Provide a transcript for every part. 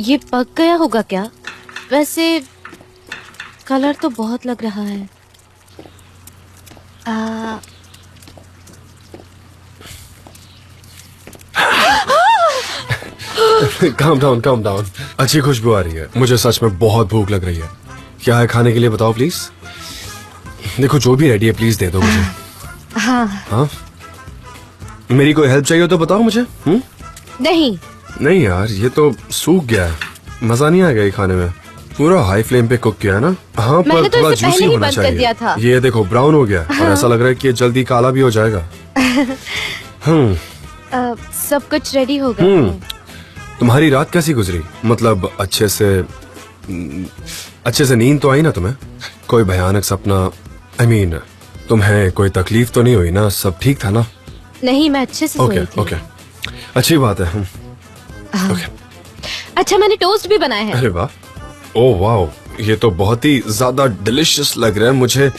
ये पक गया होगा क्या? वैसे कलर तो बहुत लग रहा है। Calm down. अच्छी खुशबू आ रही है। मुझे सच में बहुत भूख लग रही है। क्या है खाने के लिए बताओ प्लीज। देखो जो भी रेडी है प्लीज दे दो मुझे। हाँ मेरी कोई हेल्प चाहिए तो बताओ मुझे। नहीं यार ये तो सूख गया है, मजा नहीं आएगा ये खाने में। पूरा हाई फ्लेम पे कुक किया है ना। हाँ पर तो थोड़ा जूसी होना चाहिए। ये देखो ब्राउन हो गया और ऐसा लग रहा है कि ये जल्दी काला भी हो जाएगा। सब कुछ रेडी हो गया। तुम्हारी रात कैसी गुजरी? मतलब अच्छे से नींद तो आई ना तुम्हें? कोई भयानक सपना I mean, तुम्हें कोई तकलीफ तो नहीं हुई ना? सब ठीक था ना? नहीं मैं अच्छे से सोई थी। ओके अच्छी बात है। अच्छा मैंने टोस्ट भी बनाया है। अरे वाह, ओह वाओ, ये तो बहुत ही ज्यादा डिलिशियस लग रहा है मुझे।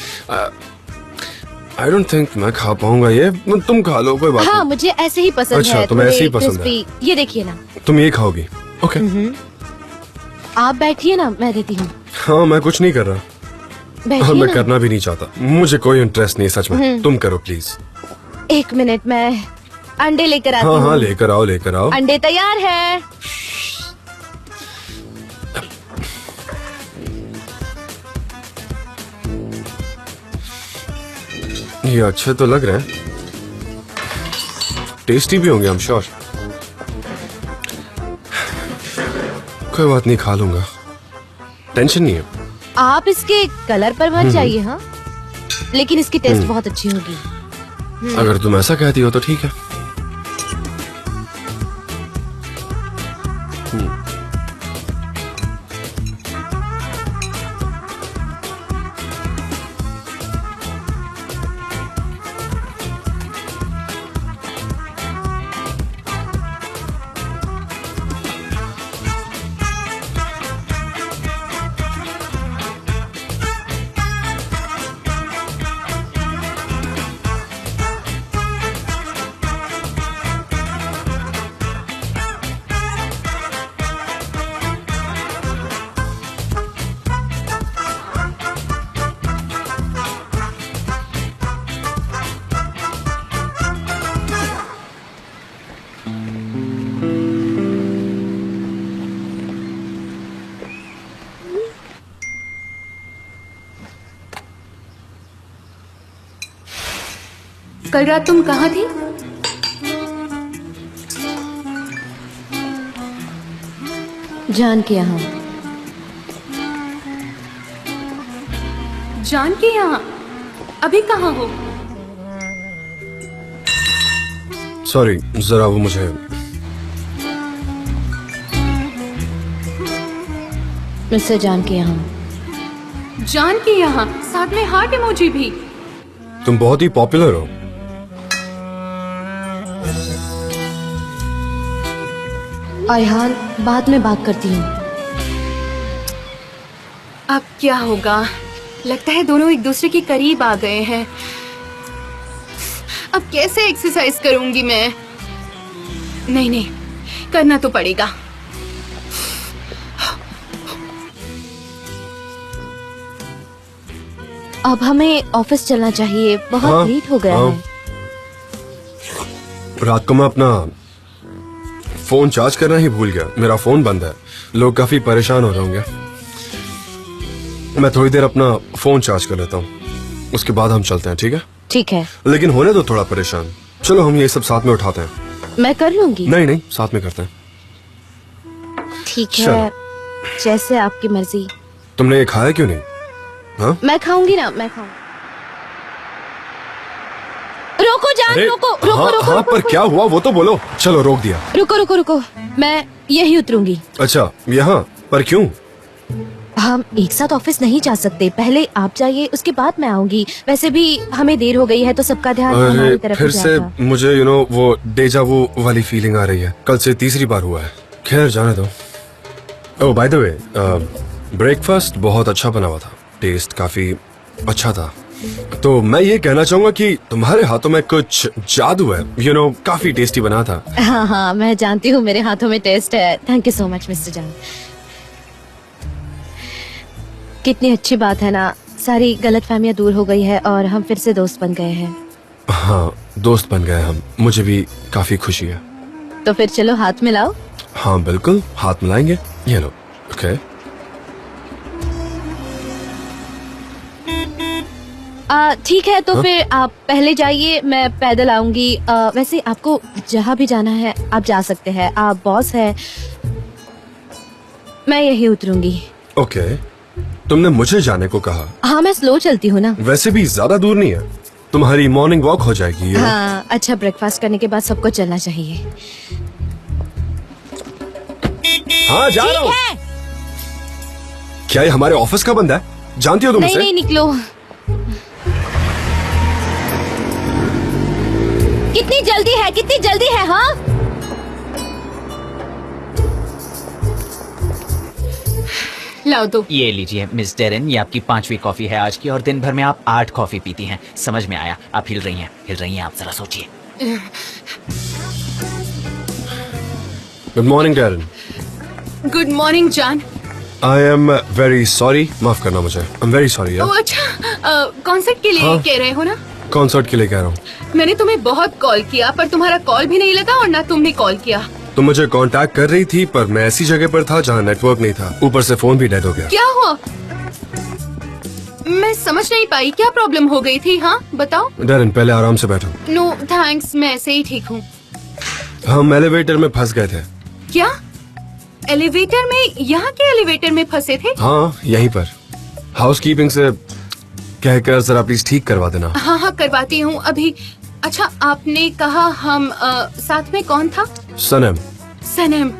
आई डोंट थिंक मैं खा पाऊंगा ये। तुम खा लो कोई बात नहीं। मुझे ऐसे ही पसंद अच्छा, है। तुम्हें ऐसे ही पसंद है। ये देखिए ना। तुम ये खाओगी? ओके आप बैठिए ना, मैं देती हूँ। हाँ मैं कुछ नहीं कर रहा। बैठिए मैं ना। करना भी नहीं चाहता, मुझे कोई इंटरेस्ट नहीं सच में। तुम करो प्लीज। एक मिनट मैं अंडे लेकर आती हूँ। हाँ लेकर आओ। अंडे तैयार है। ये अच्छे तो लग रहे हैं, टेस्टी भी होंगे आई एम श्योर। कोई बात नहीं, खा लूंगा, टेंशन नहीं है। आप इसके कलर पर मत जाइए। हाँ लेकिन इसकी टेस्ट बहुत अच्छी होगी। अगर तुम ऐसा कहती हो तो ठीक है। कल रात तुम कहाँ थी? जान के यहाँ। जान के यहाँ? अभी कहाँ हो? सॉरी जरा वो मुझे मिस्टर जान के यहाँ। जान के यहाँ, साथ में हार्ट इमोजी भी। तुम बहुत ही पॉपुलर हो। अयहान बाद में बात करती हूँ। अब क्या होगा? लगता है दोनों एक दूसरे के करीब आ गए हैं। अब कैसे एक्सरसाइज करूंगी मैं? नहीं करना तो पड़ेगा। अब हमें ऑफिस चलना चाहिए, बहुत लेट हो गया है। रात को मैं अपना फोन चार्ज करना ही भूल गया। मेरा फोन बंद है, लोग काफी परेशान हो रहे होंगे। मैं थोड़ी देर अपना फोन चार्ज कर लेता हूँ, उसके बाद हम चलते हैं। ठीक है? ठीक है। लेकिन होने दो थोड़ा परेशान। चलो हम ये सब साथ में उठाते हैं। मैं कर लूंगी। नहीं साथ में करते हैं। ठीक है, जैसे आपकी मर्जी। तुमने ये खाया क्यों नहीं? हाँ मैं खाऊंगी ना, मैं खाऊंगी। रोको जान, रोको। हाँ पर क्या हुआ वो तो बोलो। चलो रोक दिया। रुको, मैं यही उतरूंगी। अच्छा यहाँ पर क्यों? हम एक साथ ऑफिस नहीं जा सकते, पहले आप जाइए उसके बाद मैं आऊंगी। वैसे भी हमें देर हो गई है तो सबका ध्यान हमारी तरफ फिर से मुझे वो डेजा वू वाली फीलिंग आ रही है। कल से तीसरी बार हुआ है। खैर जाने दो। ओह बाय द वे, ब्रेकफास्ट बहुत अच्छा बना हुआ था, टेस्ट काफी अच्छा था। तो मैं ये कहना चाहूंगा कि तुम्हारे हाथों में कुछ जादू है, काफी टेस्टी बना था। हाँ हाँ, मैं जानती हूँ मेरे हाथों में टेस्ट है। Thank you so much mister जान। कितनी अच्छी बात है ना, सारी गलतफहमियां दूर हो गई है और हम फिर से दोस्त बन गए हैं। हाँ, दोस्त बन गए हम। मुझे भी काफी खुशी है। तो फिर चलो हाथ मिलाओ। हाँ बिल्कुल, हाथ मिलाएंगे। ये लो। ओके। ठीक है, तो हाँ? फिर आप पहले जाइए, मैं पैदल आऊंगी। वैसे आपको जहाँ भी जाना है आप जा सकते हैं, आप बॉस है। मैं यही उतरूंगी। ओके, तुमने मुझे जाने को कहा। हाँ, मैं स्लो चलती हूँ ना। वैसे भी ज्यादा दूर नहीं है, तुम्हारी मॉर्निंग वॉक हो जाएगी। हाँ, अच्छा ब्रेकफास्ट करने के बाद सबको चलना चाहिए। हाँ, जा रहा हूँ। क्या ये हमारे ऑफिस का बंदा है? जानती हो तुम नहीं उसे? नहीं, निकलो। कितनी जल्दी है, कितनी जल्दी है? हाँ, लाओ दो। ये लीजिए मिस डेरेन, ये आपकी 5वीं कॉफी है आज की और दिन भर में आप 8 कॉफी पीती हैं। समझ में आया, आप हिल रही हैं आप, जरा सोचिए। Good morning Darren. Good morning John. I am very sorry, माफ करना मुझे। आई एम वेरी सॉरी यार। अच्छा, कॉन्सर्ट के लिए हाँ। कह रहे हो ना? कॉन्सर्ट के लिए कह रहा हूँ। मैंने तुम्हें बहुत कॉल किया पर तुम्हारा कॉल भी नहीं लगा और ना तुमने कॉल किया। तुम मुझे कांटेक्ट कर रही थी पर मैं ऐसी जगह पर था जहाँ नेटवर्क नहीं था, ऊपर से फोन भी डेड हो गया। क्या हुआ? मैं समझ नहीं पाई, क्या प्रॉब्लम हो गई थी? हाँ बताओ। डैरन, पहले आराम से बैठो। नो थैंक्स, मैं ऐसे ही ठीक हूँ। हम एलिवेटर में फंस गए थे। क्या एलिवेटर में? यहाँ के एलिवेटर में फंसे थे? हाँ, यहीं पर। हाउसकीपिंग से कहकर जरा प्लीज ठीक करवा देना। हाँ हाँ, करवाती हूँ अभी। अच्छा, आपने कहा हम साथ में कौन था? सनम। सनम।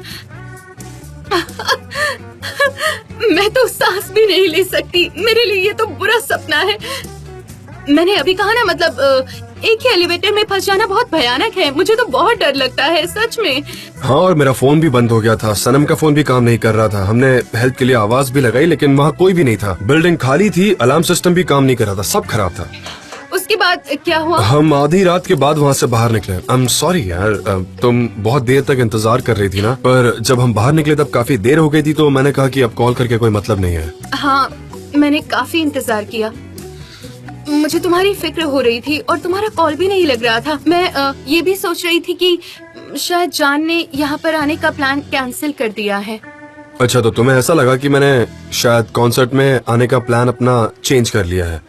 मैं तो सांस भी नहीं ले सकती, मेरे लिए ये तो बुरा सपना है। मैंने अभी कहा ना, मतलब एक ही एलिवेटर में फंस जाना बहुत भयानक है। मुझे तो बहुत डर लगता है सच में। हाँ, और मेरा फोन भी बंद हो गया था, सनम का फोन भी काम नहीं कर रहा था। हमने हेल्प के लिए आवाज भी लगाई लेकिन वहाँ कोई भी नहीं था। बिल्डिंग खाली थी, अलार्म सिस्टम भी काम नहीं कर रहा था, सब खराब था। उसके बाद क्या हुआ? हम आधी रात के बाद वहाँ से बाहर निकले। आई एम सॉरी यार, तुम बहुत देर तक इंतजार कर रही थी ना, पर जब हम बाहर निकले तब काफी देर हो गई थी, तो मैंने कहा कि अब कॉल करके कोई मतलब नहीं है। हाँ, मैंने काफी इंतजार किया। मुझे तुम्हारी फिक्र हो रही थी और तुम्हारा कॉल भी नहीं लग रहा था। मैं ये भी सोच रही थी कि शायद जान ने यहाँ पर आने का प्लान कैंसिल कर दिया है। अच्छा, तो तुम्हें ऐसा लगा कि मैंने शायद कॉन्सर्ट में आने का प्लान अपना चेंज कर लिया है।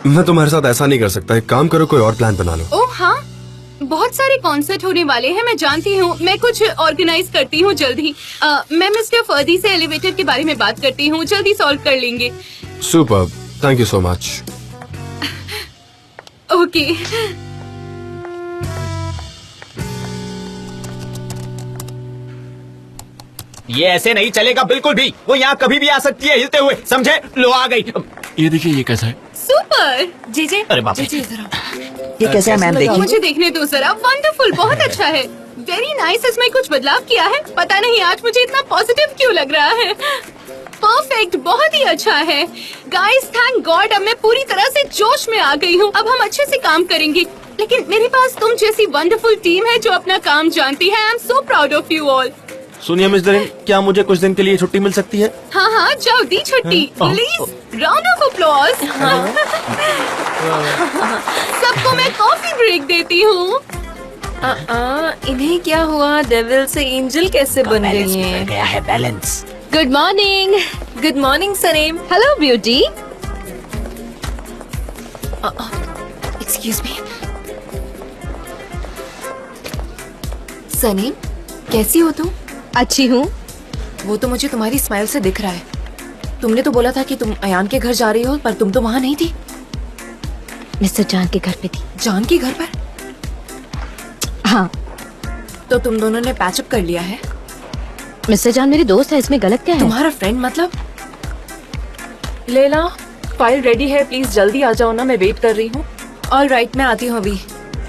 मैं तुम्हारे साथ ऐसा नहीं कर सकता, एक काम करो, कोई और प्लान बना लो। ओह हाँ, बहुत सारे कॉन्सर्ट होने वाले हैं, मैं जानती हूँ। मैं कुछ ऑर्गेनाइज करती हूँ जल्दी। मैं मिस्टर फर्दी से एलिवेटर के बारे में बात करती हूँ, जल्दी सॉल्व कर लेंगे। Super, thank you so much. Okay. ये ऐसे नहीं चलेगा बिल्कुल भी। वो यहाँ कभी भी आ सकती है हिलते हुए, समझे? लो आ गई। ये देखिए, ये कैसा है? सुपर। जी अरे बाप रे। ये कैसा है मैम? देखिए। मुझे देखने दो जरा। वंडरफुल, बहुत अच्छा है। Very nice. इसमें कुछ बदलाव किया है? पता नहीं आज मुझे इतना पॉजिटिव क्यों लग रहा है। परफेक्ट, बहुत ही अच्छा है। गाइस, थैंक गॉड, अब मैं पूरी तरह से जोश में आ गई हूँ। अब हम अच्छे से काम करेंगे। लेकिन मेरे पास तुम जैसी वंडरफुल टीम है जो अपना काम जानती है। I am so proud of you all. सुनिए मिस डेरेन, क्या मुझे कुछ दिन के लिए छुट्टी मिल सकती है? हाँ हाँ, जाओ, दी छुट्टी प्लीज। Round of applause. सबको मैं कॉफी ब्रेक देती हूँ। इन्हें क्या हुआ? डेविल से एंजल कैसे बन बैलेंस गई बिगड़ हैं? गया है, balance. Good morning. Good morning Saneem. Hello beauty. Excuse me. Saneem, कैसी हो तुम? अच्छी हूँ। वो तो मुझे तुम्हारी स्माइल से दिख रहा है। तुमने तो बोला था कि तुम अयान के घर जा रही हो, पर तुम तो वहाँ नहीं थी। मिस्टर जान के घर पे थी। जान के घर पर? हाँ। तो तुम दोनों ने पैचअप कर लिया है? मिस्टर जान मेरी दोस्त है, इसमें गलत क्या है? तुम्हारा फ्रेंड मतलब? लेला, फाइल रेडी है, प्लीज जल्दी आ जाओ ना, मैं वेट कर रही हूँ। ऑल राइट, मैं आती हूँ अभी।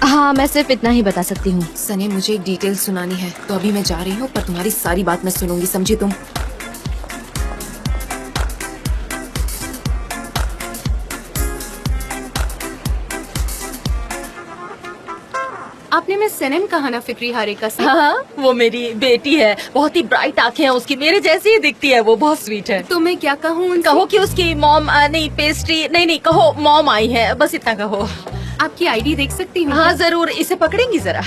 हाँ, मैं सिर्फ इतना ही बता सकती हूँ। सनी, मुझे एक डिटेल सुनानी है, तो अभी मैं जा रही हूँ, पर तुम्हारी सारी बात मैं सुनूंगी, समझी तुम? आपने मिस सनम कहा ना फिक्री हारे का से? हाँ, वो मेरी बेटी है, बहुत ही ब्राइट आंखें हैं उसकी, मेरे जैसी ही दिखती है, वो बहुत स्वीट है। तो मैं क्या कहूँ उनसे? कहो कि उसकी मॉम नहीं पेस्ट्री नहीं कहो मॉम आई है, बस इतना कहो। आपकी आईडी देख सकती हूँ? हाँ जरूर, इसे पकड़ेंगी जरा।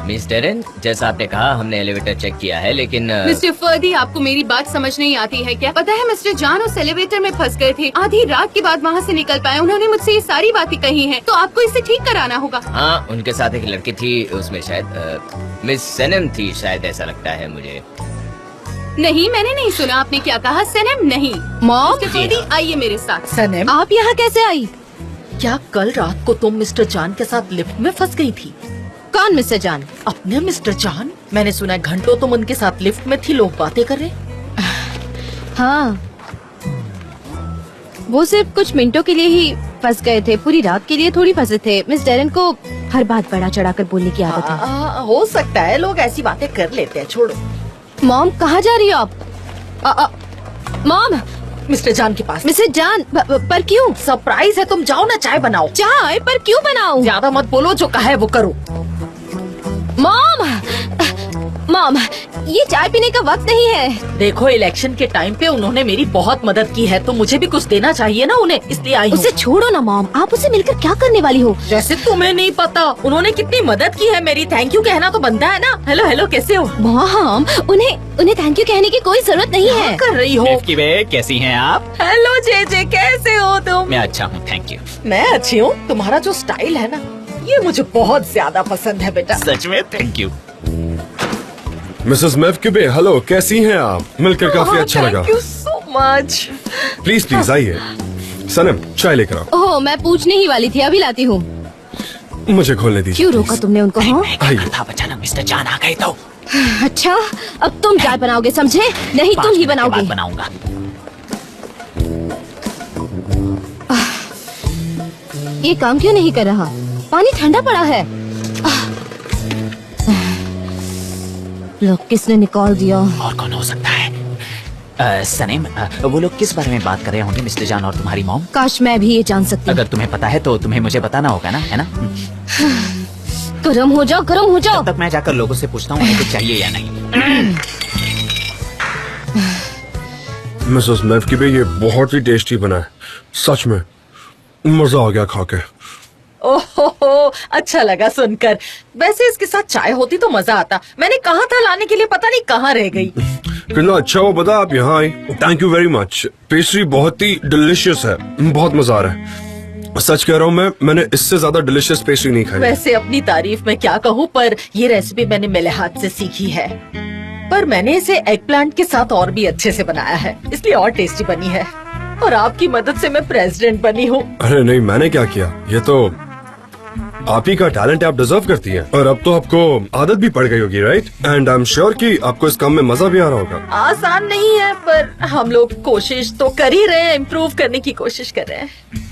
मिस टेरेन, जैसा आपने कहा हमने एलिवेटर चेक किया है, लेकिन मिस्टर फर्दी, आपको मेरी बात समझ नहीं आती है क्या? पता है मिस्टर जान उस एलिवेटर में फंस गए थे, आधी रात के बाद वहाँ से निकल पाए। उन्होंने मुझसे ये सारी बातें कही हैं, तो आपको इसे ठीक कराना होगा। हाँ, उनके साथ एक लड़की थी, उसमें शायद मिस सनम थी, शायद ऐसा लगता है मुझे। नहीं, मैंने नहीं सुना, आपने क्या कहा? सनम नहीं। मॉम, मिस्टर फर्दी आइए मेरे साथ। सनम, आप यहाँ कैसे आई? क्या कल रात को तुम मिस्टर जान के साथ लिफ्ट में फंस गई थी? कौन मिस्टर जान? अपने मिस्टर जान, मैंने सुना घंटों तुम उनके साथ लिफ्ट में थी, लोग बातें कर रहे। हाँ, वो सिर्फ कुछ मिनटों के लिए ही फंस गए थे, पूरी रात के लिए थोड़ी फंसे थे। मिस डेरन को हर बात बढ़ा चढ़ाकर बोलने की आदत है। हो सकता है, लोग ऐसी बातें कर लेते हैं, छोड़ो। मॉम, कहाँ जा रही हो आप? मॉम, मिस्टर जान के पास। मिस्टर जान, पर क्यों? सरप्राइज है, तुम जाओ ना, चाय बनाओ। चाय? पर क्यों बनाऊं? ज्यादा मत बोलो, जो कहा है वो करो। मॉम, ये चाय पीने का वक्त नहीं है। देखो, इलेक्शन के टाइम पे उन्होंने मेरी बहुत मदद की है, तो मुझे भी कुछ देना चाहिए ना उन्हें, इसलिए आई हूँ। उसे छोड़ो ना मॉम, आप उसे मिलकर क्या करने वाली हो? जैसे तुम्हें नहीं पता उन्होंने कितनी मदद की है मेरी, थैंक यू कहना तो बनता है ना। हेलो हेलो, कैसे हो? मॉम, उन्हें थैंक यू कहने की कोई जरूरत नहीं है। क्या कर रही हो? मिफ्की बे, कैसी हैं आप? हेलो जे, कैसे हो तुम? मैं अच्छा हूँ, थैंक यू। मैं अच्छी हूँ। तुम्हारा जो स्टाइल है ना, ये मुझे बहुत ज्यादा पसंद है बेटा। सच में? Thank you. मिसेस मेफकिबे, हेलो, कैसी हैं आप? मिलकर काफी अच्छा लगा। Thank you so much. Please please आइए। सनम, चाय लेकर आओ। ओह, मैं पूछने ही वाली थी, अभी लाती हूँ। मुझे खोलने दीजिए। क्यों रोका तुमने उनको? हाँ, आइए। था बचाना, मिस्टर जान आ गए तो। अच्छा, अब तुम चाय बनाओगे, समझे? नहीं, तुम ही बनाओगे। बनाऊंगा। ये काम क्यों नहीं कर रहा? पानी ठंडा पड़ा है। लोग किसने निकाल दिया? और कौन हो सकता है? सनीम, वो लोग किस बारे में बात कर रहे होंगे, मिस्टर जान और तुम्हारी मॉम? काश मैं भी ये जान सकती। अगर तुम्हें पता है तो तुम्हें मुझे बताना होगा ना, है ना? गरम हो जाओ, गरम हो जाओ। तब तक मैं जाकर लोगों से पूछता हूँ उन्हें कुछ चाहिए या नहीं। मिसेस मेफकिबे, ये बहुत ही टेस्टी बना है, सच में मजा आ गया खा के। ओहो, अच्छा लगा सुनकर। वैसे इसके साथ चाय होती तो मजा आता। मैंने कहा था लाने के लिए, पता नहीं कहाँ रह गई। कितना अच्छा वो बता आप यहाँ आई। Thank you very much. Pastry बहुत ही डिलीशियस है, बहुत मजा आ रहा है। सच कह रहा हूँ, मैंने इससे ज्यादा डिलीशियस पेस्ट्री नहीं खाई। वैसे अपनी तारीफ में क्या कहूँ, पर ये रेसिपी मैंने मेरे हाथ से सीखी है। पर मैंने इसे एग प्लांट के साथ और भी अच्छे से बनाया है, इसलिए और टेस्टी बनी है। और आपकी मदद से मैं प्रेसिडेंट बनी हूँ। अरे नहीं, मैंने क्या किया, ये तो आप ही का टैलेंट है, आप डिजर्व करती हैं। और अब तो आपको आदत भी पड़ गई होगी, right? And I am sure कि आपको इस काम में मजा भी आ रहा होगा। आसान नहीं है, पर हम लोग कोशिश तो कर ही रहे हैं, इम्प्रूव करने की कोशिश कर रहे हैं।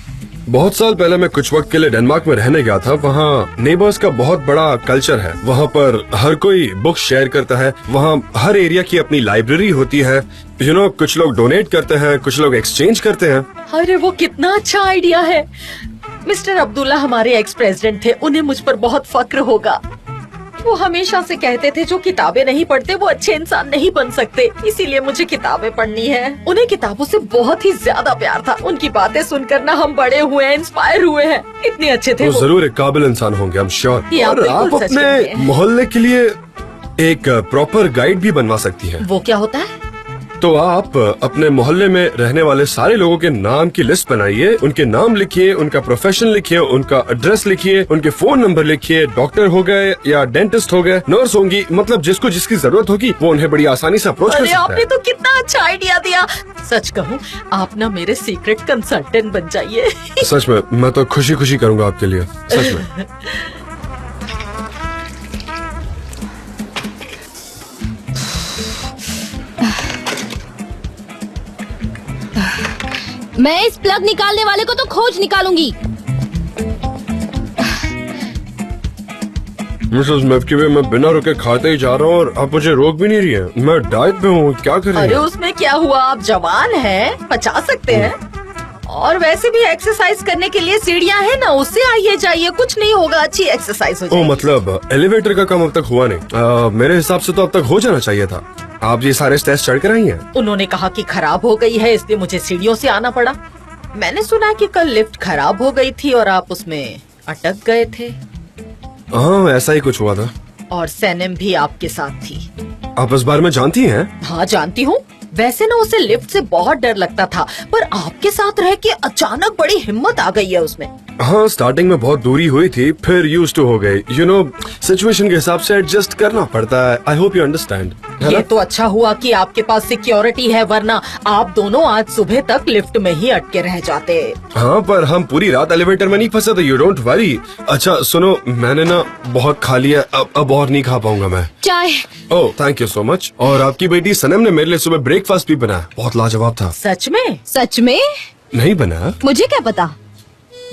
बहुत साल पहले मैं कुछ वक्त के लिए डेनमार्क में रहने गया था। वहाँ नेबर्स का बहुत बड़ा कल्चर है। वहाँ पर हर कोई बुक शेयर करता है। वहाँ हर एरिया की अपनी लाइब्रेरी होती है। कुछ लोग डोनेट करते हैं, कुछ लोग एक्सचेंज करते हैं। अरे वो कितना अच्छा आइडिया है। मिस्टर अब्दुल्ला हमारे एक्स प्रेसिडेंट थे, उन्हें मुझ पर बहुत फक्र होगा। वो हमेशा से कहते थे जो किताबें नहीं पढ़ते वो अच्छे इंसान नहीं बन सकते, इसीलिए मुझे किताबें पढ़नी है। उन्हें किताबों से बहुत ही ज्यादा प्यार था। उनकी बातें सुनकर ना हम बड़े हुए हैं, इंस्पायर हुए हैं। इतने अच्छे थे वो जरूर एक काबिल इंसान होंगे, आई एम श्योर। ये आप और आप बिल्कुल सच कह रहे अपने हैं। मोहल्ले के लिए एक प्रॉपर गाइड भी बनवा सकती हैं। वो क्या होता है? तो आप अपने मोहल्ले में रहने वाले सारे लोगों के नाम की लिस्ट बनाइए, उनके नाम लिखिए, उनका प्रोफेशन लिखिए, उनका एड्रेस लिखिए, उनके फोन नंबर लिखिए। डॉक्टर हो गए या डेंटिस्ट हो गए, नर्स होंगी, मतलब जिसको जिसकी जरूरत होगी वो उन्हें बड़ी आसानी से अप्रोच कर अरे सकता आपने है। तो कितना अच्छा आइडिया दिया। सच कहूँ, आप ना मेरे सीक्रेट कंसल्टेंट बन जाइए। सच में मैं तो खुशी खुशी करूंगा आपके लिए, सच में। मैं इस प्लग निकालने वाले को तो खोज निकालूंगी। मिसेस मेफकिबे, मैं बिना रुके खाते ही जा रहा हूँ और आप मुझे रोक भी नहीं रही हैं। मैं डाइट पे हूँ, क्या अरे करें? उसमें क्या हुआ, आप जवान हैं, पचा सकते हैं। और वैसे भी एक्सरसाइज करने के लिए सीढ़ियाँ हैं ना, उससे आइए जाइए, कुछ नहीं होगा, अच्छी एक्सरसाइज हो ओ जाएगी। मतलब एलिवेटर का काम अब तक हुआ नहीं। मेरे हिसाब से तो अब तक हो जाना चाहिए था। आप ये सारे स्टेप्स चढ़ कर आई हैं? उन्होंने कहा कि खराब हो गई है, इसलिए मुझे सीढ़ियों से आना पड़ा। मैंने सुना कि कल लिफ्ट खराब हो गई थी और आप उसमें अटक गए थे। हाँ, ऐसा ही कुछ हुआ था। और सैनम भी आपके साथ थी। आप इस बारे में जानती हैं? हाँ जानती हूँ। वैसे ना उसे लिफ्ट से बहुत डर लगता था, पर आपके साथ रह के अचानक बड़ी हिम्मत आ गई है उसमें। हाँ, स्टार्टिंग में बहुत दूरी हुई थी, फिर यूज्ड टू हो गई। यू नो, सिचुएशन के हिसाब से एडजस्ट करना पड़ता है। I hope you understand. ये तो अच्छा हुआ कि आपके पास सिक्योरिटी है, वरना आप दोनों आज सुबह तक लिफ्ट में ही अटके रह जाते। हाँ, पर हम पूरी रात एलिवेटर में नहीं फंसे थे। You don't worry. अच्छा सुनो, मैंने ना बहुत खा लिया, अब और नहीं खा पाऊंगा मैं। चाय। ओह, थैंक यू सो मच। और आपकी बेटी सनम ने मेरे लिए सुबह ब्रेकफास्ट भी बनाया, बहुत लाजवाब था। सच में? सच में? नहीं बनाया? मुझे क्या पता।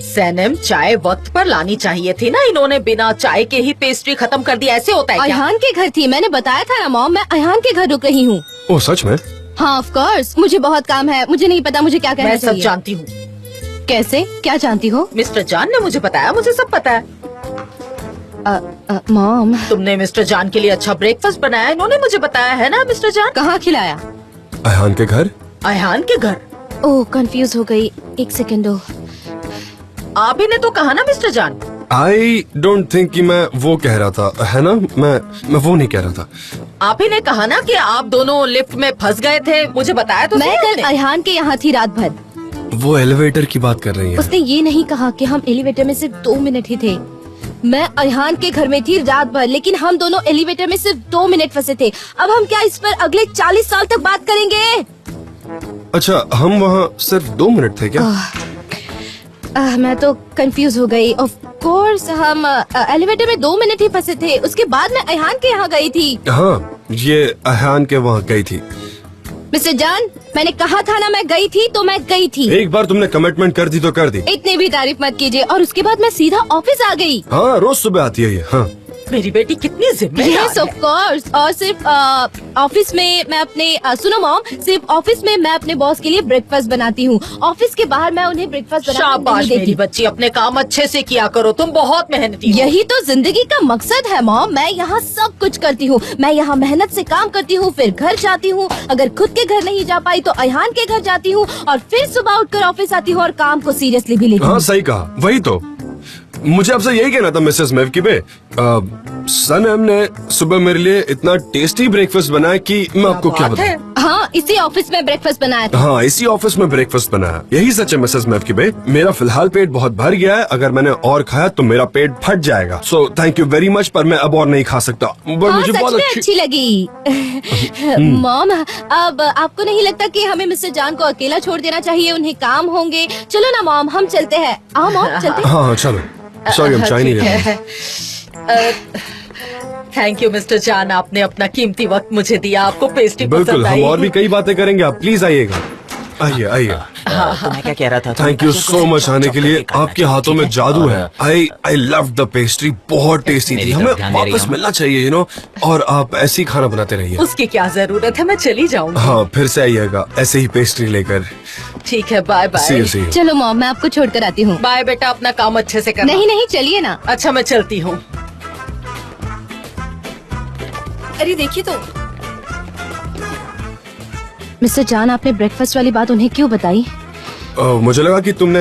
सैनम, चाय वक्त पर लानी चाहिए थी ना, इन्होंने बिना चाय के ही पेस्ट्री खत्म कर दी। ऐसे होता है क्या? अयहान के घर थी, मैंने बताया था ना मॉम, मैं अयहान के घर रुक रही हूँ। ओह सच में? हाँ ऑफ कोर्स, मुझे बहुत काम है, मुझे नहीं पता मुझे क्या कहना मैं सब चाहिए। जानती हूँ। कैसे? क्या जानती हो? मिस्टर जान ने मुझे बताया, मुझे सब पता है। मॉम, तुमने मिस्टर जान के लिए अच्छा ब्रेकफास्ट बनाया, इन्होंने मुझे बताया है ना मिस्टर जान। कहाँ खिलाया? अयहान के घर? अयहान के घर? ओह कंफ्यूज हो गई, एक सेकंड दो। आप ही ने तो कहा ना मिस्टर जान। आई डोंट थिंक कि मैं वो कह रहा था, है ना? मैं वो नहीं कह रहा था। आप ही ने कहा ना कि आप दोनों लिफ्ट में फंस गए थे, मुझे बताया तो मैं सही कल आपने। अयहान के यहाँ थी रात भर। वो एलिवेटर की बात कर रही है। उसने ये नहीं कहा कि हम एलिवेटर में सिर्फ 2 मिनट ही थे। मैं अयहान के घर में थी रात भर, लेकिन हम दोनों एलिवेटर में सिर्फ 2 मिनट फंसे थे। अब हम क्या इस पर अगले 40 साल तक बात करेंगे? अच्छा, हम वहाँ सिर्फ 2 मिनट थे क्या? मैं तो कंफ्यूज हो गई। ऑफ कोर्स हम एलिवेटर में 2 मिनट ही फंसे थे, उसके बाद मैं अयहान के यहाँ गई थी। हाँ, ये अयहान के वहाँ गई थी। मिस्टर जान, मैंने कहा था ना मैं गई थी तो मैं गई थी। एक बार तुमने कमिटमेंट कर दी तो कर दी। इतनी भी तारीफ मत कीजिए। और उसके बाद मैं सीधा ऑफिस आ गई। हाँ, रोज सुबह आती है ये। हाँ, मेरी बेटी कितनी जिम्मेदार यस है। Of course. और सिर्फ ऑफिस में मैं अपने सुनो मॉम, सिर्फ ऑफिस में मैं अपने बॉस के लिए ब्रेकफास्ट बनाती हूँ। ऑफिस के बाहर मैं उन्हें ब्रेकफास्ट बनाने शाबाश नहीं मेरी देती। बच्ची, अपने काम अच्छे से किया करो, तुम बहुत मेहनती हो। यही तो जिंदगी का मकसद है मॉम। मैं यहाँ सब कुछ करती हूँ। मैं यहाँ मेहनत से काम करती हूँ, फिर घर जाती हूँ। अगर खुद के घर नहीं जा पाई तो अयहान के घर जाती हूँ, और फिर सुबह उठकर ऑफिस आती हूँ और काम को सीरियसली भी लेती हाँ हूँ। सही कहा। वही तो मुझे आपसे यही कहना था मिसेस मेवकीबे। सनम ने सुबह मेरे लिए इतना टेस्टी ब्रेकफास्ट बनाया कि मैं आपको क्या बात बताऊं। है। हाँ, इसी ऑफिस में ब्रेकफास्ट बनाया था। हाँ, इसी ऑफिस में ब्रेकफास्ट बनाया। यही सच है मिसेस मेवकीबे। मेरा फिलहाल पेट बहुत भर गया है, अगर मैंने और खाया तो मेरा पेट फट जाएगा। So thank you very much, पर मैं अब और नहीं खा सकता। पर हाँ, मुझे सच बहुत में अच्छी लगी। मॉम, अब आपको नहीं लगता कि हमें मिस्टर जान को अकेला छोड़ देना चाहिए? उन्हें काम होंगे। चलो ना मॉम, हम चलते हैं। आओ मॉम, चलते हैं। हाँ हाँ चलो। सॉरी, हम चाय नहीं ले रहे। थैंक यू मिस्टर जान, आपने अपना कीमती वक्त मुझे दिया। आपको पेस्ट्री बिल्कुल, पसंद हम आई? और भी कई बातें करेंगे। आप प्लीज आइएगा। आइए आइए। तो मैं क्या कह रहा था? थैंक यू सो मच आने के लिए। आपके हाथों में जादू है। आई लव द पेस्ट्री, बहुत टेस्टी थी। मेरी हमें तरफ ध्यान दे रही वापस हो। मिलना चाहिए, यू नो। और आप ऐसी खाना बनाते रहिए। उसकी क्या जरूरत है, मैं चली जाऊंगी। हाँ, फिर से आइएगा ऐसे ही पेस्ट्री लेकर। ठीक है, bye See you, bye. see you. चलो मॉम, मैं आपको छोड़कर आती हूँ। बाय बेटा, अपना काम अच्छे से करना। नहीं नहीं, चलिए ना। अच्छा, मैं चलती हूँ। अरे देखिए तो, मिस्टर जान, आपने ब्रेकफास्ट वाली बात उन्हें क्यों बताई? मुझे लगा कि तुमने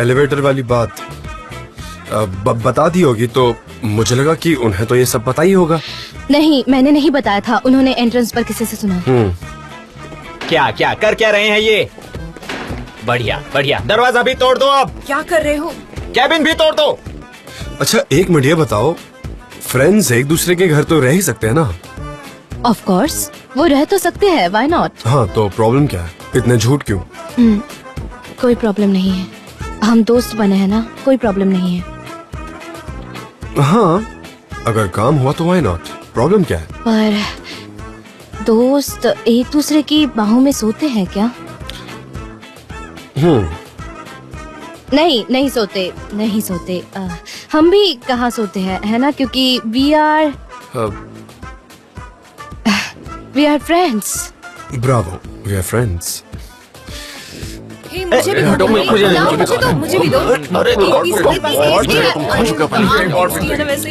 एलिवेटर वाली बात बता दी होगी, तो मुझे लगा कि उन्हें तो ये सब पता ही होगा। नहीं, मैंने नहीं बताया था। उन्होंने एंट्रेंस पर किसी से सुना। क्या क्या कर क्या रहे हैं ये? बढ़िया बढ़िया, दरवाजा भी तोड़ दो। अब क्या कर रहे हो? कैबिन भी तोड़ दो। अच्छा एक मिनट, ये बताओ, फ्रेंड्स एक दूसरे के घर तो रह ही सकते हैं ना? ऑफ कोर्स, वो रह तो सकते हैं, व्हाई नॉट? हाँ, तो प्रॉब्लम क्या है? इतने झूठ क्यों? कोई प्रॉब्लम नहीं है। हम दोस्त बने हैं ना, कोई प्रॉब्लम नहीं है। हाँ, अगर काम हुआ तो व्हाई नॉट? प्रॉब्लम क्या है? पर दोस्त एक दूसरे की बाहों में सोते हैं क्या? नहीं नहीं सोते, नहीं सोते। हम भी कहाँ सोते हैं, है ना? क्योंकि we are friends. Bravo, we are friends. मुझे भी दो, मुझे भी दो।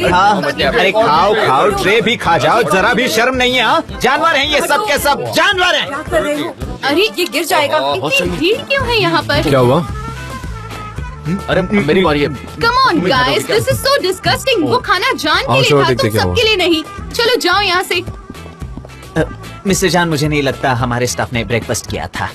हाँ, अरे खाओ खाओ, ट्रे भी खा जाओ, जरा भी शर्म नहीं है। हाँ, जानवर हैं ये सब के सब जानवर हैं। अरे ये गिर जाएगा। इतनी भीड़ क्यों है यहाँ पर? क्या हुआ? अरे मेरी बारी है। Come on guys, this is so disgusting. वो खाना जान के लिए था, तुम सबके लिए नहीं। चलो जाओ यहाँ से। मिस्टर जान, मुझे नहीं लगता हमारे स्टाफ ने ब्रेकफास्ट किया था।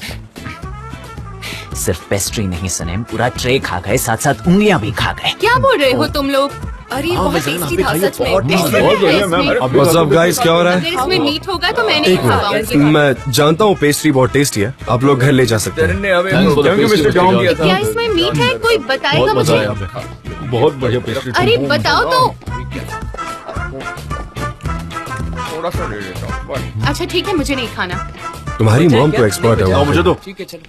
सिर्फ पेस्ट्री नहीं सनेम, पूरा ट्रे खा गए, साथ साथ उंगलियां भी खा गए। क्या बोल रहे हो तुम लोग? अरे बहुत टेस्टी था सच में। What's up guys, क्या हो रहा अगर है? इसमें मीट होगा तो मैं नहीं एक खा मिनट, पाऊंगी। मैं जानता हूँ पेस्ट्री बहुत टेस्टी है, आप लोग घर ले जा सकते हैं। क्या इसमें मीट है? कोई बताएगा मुझे? बहुत बढ़िया पेस्ट्री। अरे बताओ तो। थोड़ा सा ले लेता हूँ। अच्छा ठीक है, मुझे नहीं खाना। तुम्हारी मॉम तो एक्सपर्ट है मुझे वो। दो। ठीक है चलो।